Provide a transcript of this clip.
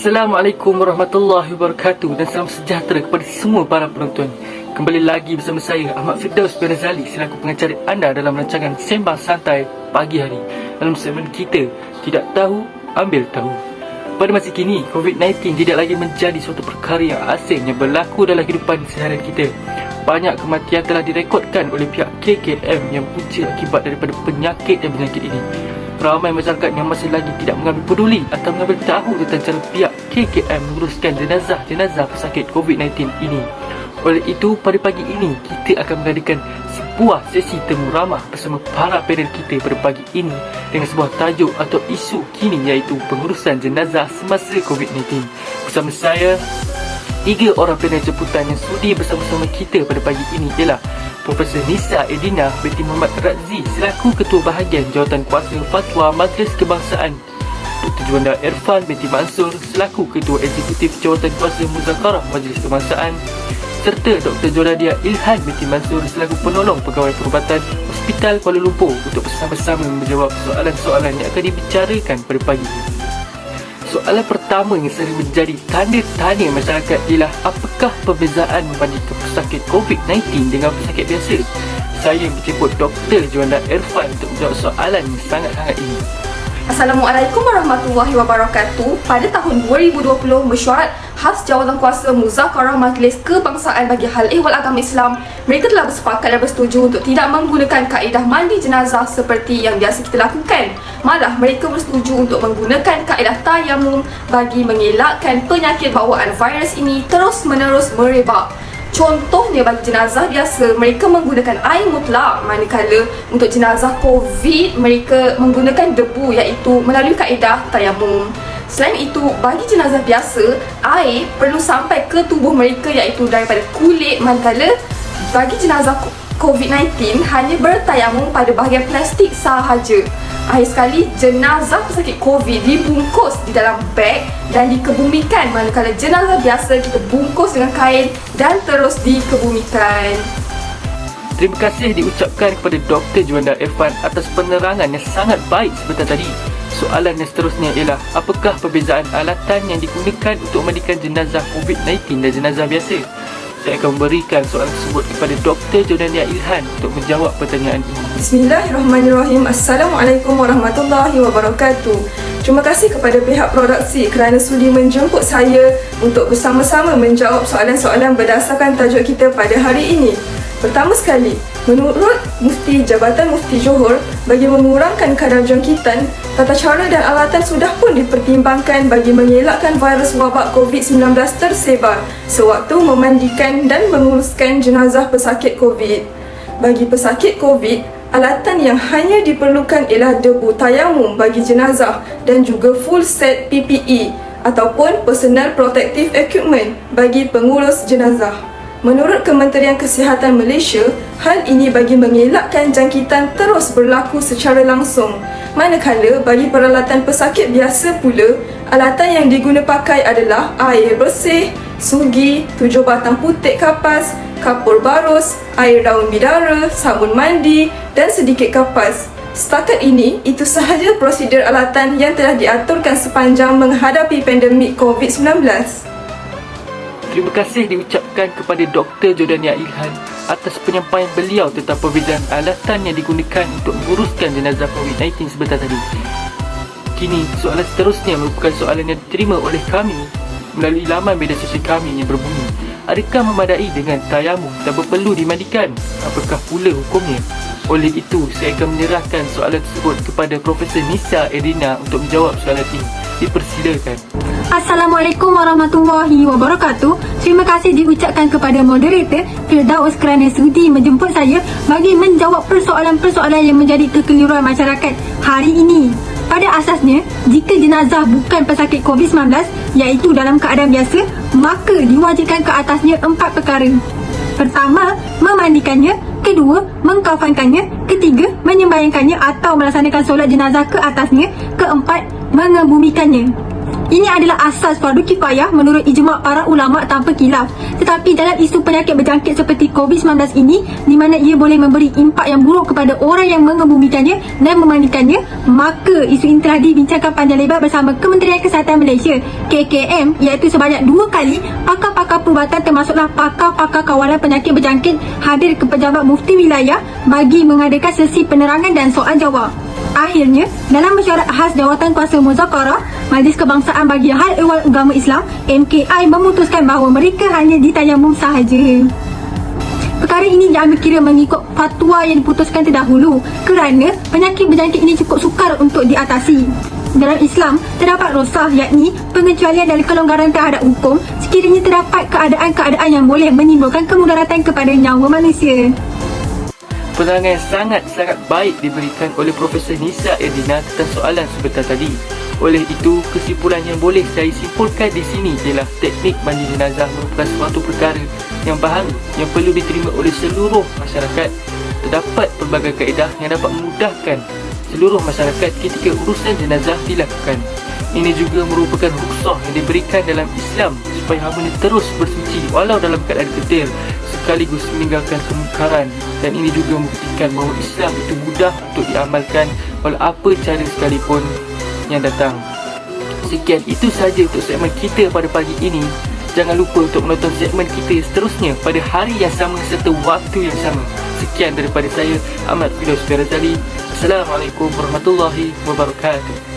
Assalamualaikum warahmatullahi wabarakatuh dan salam sejahtera kepada semua para penonton. Kembali lagi bersama saya Ahmad Firdaus bin Razali selaku pengacara anda dalam rancangan Sembang Santai Pagi Hari. Dalam segmen kita, tidak tahu, ambil tahu. Pada masa kini, COVID-19 tidak lagi menjadi suatu perkara yang asing yang berlaku dalam kehidupan seharian kita. Banyak kematian telah direkodkan oleh pihak KKM yang punca akibat daripada penyakit ini. Ramai masyarakat yang masih lagi tidak mengambil peduli atau mengambil tahu tentang cara pihak KKM menguruskan jenazah-jenazah pesakit COVID-19 ini. Oleh itu, pada pagi ini kita akan mengadakan sebuah sesi temu ramah bersama para panel kita pada pagi ini dengan sebuah tajuk atau isu kini iaitu pengurusan jenazah semasa COVID-19. Bersama saya, 3 orang panel jemputan yang sudi bersama-sama kita pada pagi ini ialah Profesor Nisa Edina binti Muhammad Razzi selaku Ketua Bahagian Jawatan Kuasa Fatwa Majlis Kebangsaan, Dr. Juanda Irfan binti Mansur selaku Ketua Eksekutif Jawatan Kuasa Muzakarah Majlis Kebangsaan, serta Dr. Joradia Ilhan binti Mansur selaku Penolong Pegawai Perubatan Hospital Kuala Lumpur untuk bersama-sama menjawab soalan-soalan yang akan dibicarakan pada pagi ini. Soalan pertama yang sering menjadi tanda tanya masyarakat ialah apakah perbezaan membandingkan pesakit COVID-19 dengan pesakit biasa? Saya menjemput Dr. Juanda Irfan untuk menjawab soalan yang sangat hangat ini. Assalamualaikum warahmatullahi wabarakatuh. Pada tahun 2020, Mesyuarat Khas Jawatan Kuasa Muzakarah Majlis Kebangsaan bagi Hal Ehwal Agama Islam, mereka telah bersepakat dan bersetuju untuk tidak menggunakan kaedah mandi jenazah seperti yang biasa kita lakukan. Malah mereka bersetuju untuk menggunakan kaedah tayamum bagi mengelakkan penyakit bawaan virus ini terus-menerus merebak. Contohnya bagi jenazah biasa, mereka menggunakan air mutlak, manakala untuk jenazah COVID, mereka menggunakan debu iaitu melalui kaedah tayamum. Selain itu, bagi jenazah biasa, air perlu sampai ke tubuh mereka iaitu daripada kulit, manakala bagi jenazah COVID-19 hanya bertayamum pada bahagian plastik sahaja. Akhir sekali, jenazah pesakit COVID dibungkus di dalam beg dan dikebumikan, manakala jenazah biasa kita bungkus dengan kain dan terus dikebumikan. Terima kasih diucapkan kepada Dr. Juanda Irfan atas penerangan yang sangat baik sebentar tadi. Soalan yang seterusnya ialah apakah perbezaan alatan yang digunakan untuk memandikan jenazah COVID-19 dan jenazah biasa? Saya akan memberikan soalan tersebut kepada Dr. Joradia Ilhan untuk menjawab pertanyaan ini. Bismillahirrahmanirrahim. Assalamualaikum warahmatullahi wabarakatuh. Terima kasih kepada pihak produksi kerana sudi menjemput saya untuk bersama-sama menjawab soalan-soalan berdasarkan tajuk kita pada hari ini. Pertama sekali, menurut Mufti Jabatan Mufti Johor, bagi mengurangkan kadar jangkitan, tata cara dan alatan sudah pun dipertimbangkan bagi mengelakkan virus wabak COVID-19 tersebar sewaktu memandikan dan menguruskan jenazah pesakit COVID. Bagi pesakit COVID, alatan yang hanya diperlukan ialah debu tayamum bagi jenazah dan juga full set PPE ataupun Personal Protective Equipment bagi pengurus jenazah. Menurut Kementerian Kesihatan Malaysia, hal ini bagi mengelakkan jangkitan terus berlaku secara langsung. Manakala bagi peralatan pesakit biasa pula, alatan yang diguna pakai adalah air bersih, sugi, 7 batang putik kapas, kapur barus, air daun bidara, sabun mandi dan sedikit kapas. Setakat ini, itu sahaja prosedur alatan yang telah diaturkan sepanjang menghadapi pandemik COVID-19. Terima kasih diucapkan kepada Dr. Joradia Ilhan atas penyampaian beliau tentang perbezaan alatan yang digunakan untuk menguruskan jenazah COVID-19 sebentar tadi. Kini, soalan seterusnya merupakan soalan yang diterima oleh kami melalui laman media sosial kami yang berbunyi, adakah memadai dengan tayamum tanpa perlu dimandikan? Apakah pula hukumnya? Oleh itu, saya akan menyerahkan soalan tersebut kepada Profesor Nisa Edina untuk menjawab soalan ini. Dipersilakan. Assalamualaikum warahmatullahi wabarakatuh. Terima kasih diucapkan kepada moderator Firdaus kerana sudi menjemput saya bagi menjawab persoalan-persoalan yang menjadi kekeliruan masyarakat hari ini. Pada asasnya, jika jenazah bukan pesakit COVID-19 iaitu dalam keadaan biasa, maka diwajibkan ke atasnya 4 perkara. Pertama, memandikannya. Kedua, mengkafankannya. Ketiga, menyembayangkannya atau melaksanakan solat jenazah ke atasnya. Keempat, mengebumikannya. Ini adalah asas fardu kifayah menurut ijma' para ulama tanpa khilaf. Tetapi dalam isu penyakit berjangkit seperti COVID-19 ini, di mana ia boleh memberi impak yang buruk kepada orang yang mengebumikannya dan memandikannya, maka isu ini telah dibincangkan panjang lebar bersama Kementerian Kesihatan Malaysia KKM, iaitu sebanyak 2 kali pakar-pakar perubatan termasuklah pakar-pakar kawalan penyakit berjangkit hadir ke pejabat mufti wilayah bagi mengadakan sesi penerangan dan soal jawab. Akhirnya, dalam mesyuarat khas Jawatan Kuasa Muzakarah, Majlis Kebangsaan bagi Hal Ehwal Agama Islam MKI memutuskan bahawa mereka hanya ditayamum sahaja. Perkara ini diambil kira mengikut fatwa yang diputuskan terdahulu kerana penyakit berjangkit ini cukup sukar untuk diatasi. Dalam Islam, terdapat rukhsah, yakni pengecualian dan kelonggaran terhadap hukum sekiranya terdapat keadaan-keadaan yang boleh menimbulkan kemudaratan kepada nyawa manusia. Penerangan sangat-sangat baik diberikan oleh Profesor Nisa Erdina tentang soalan sebentar tadi. Oleh itu, kesimpulan yang boleh saya simpulkan di sini ialah teknik mandi jenazah merupakan suatu perkara yang baharu yang perlu diterima oleh seluruh masyarakat. Terdapat pelbagai kaedah yang dapat memudahkan seluruh masyarakat ketika urusan jenazah dilakukan. Ini juga merupakan rukhsah yang diberikan dalam Islam supaya hamba terus bersuci walau dalam keadaan ketir, sekaligus meninggalkan kemungkaran, dan ini juga membuktikan bahawa Islam itu mudah untuk diamalkan walau apa cara sekalipun yang datang. Sekian, itu sahaja untuk segmen kita pada pagi ini. Jangan lupa untuk menonton segmen kita seterusnya pada hari yang sama serta waktu yang sama. Sekian daripada saya, Ahmad Firdaus Pirazali. Assalamualaikum warahmatullahi wabarakatuh.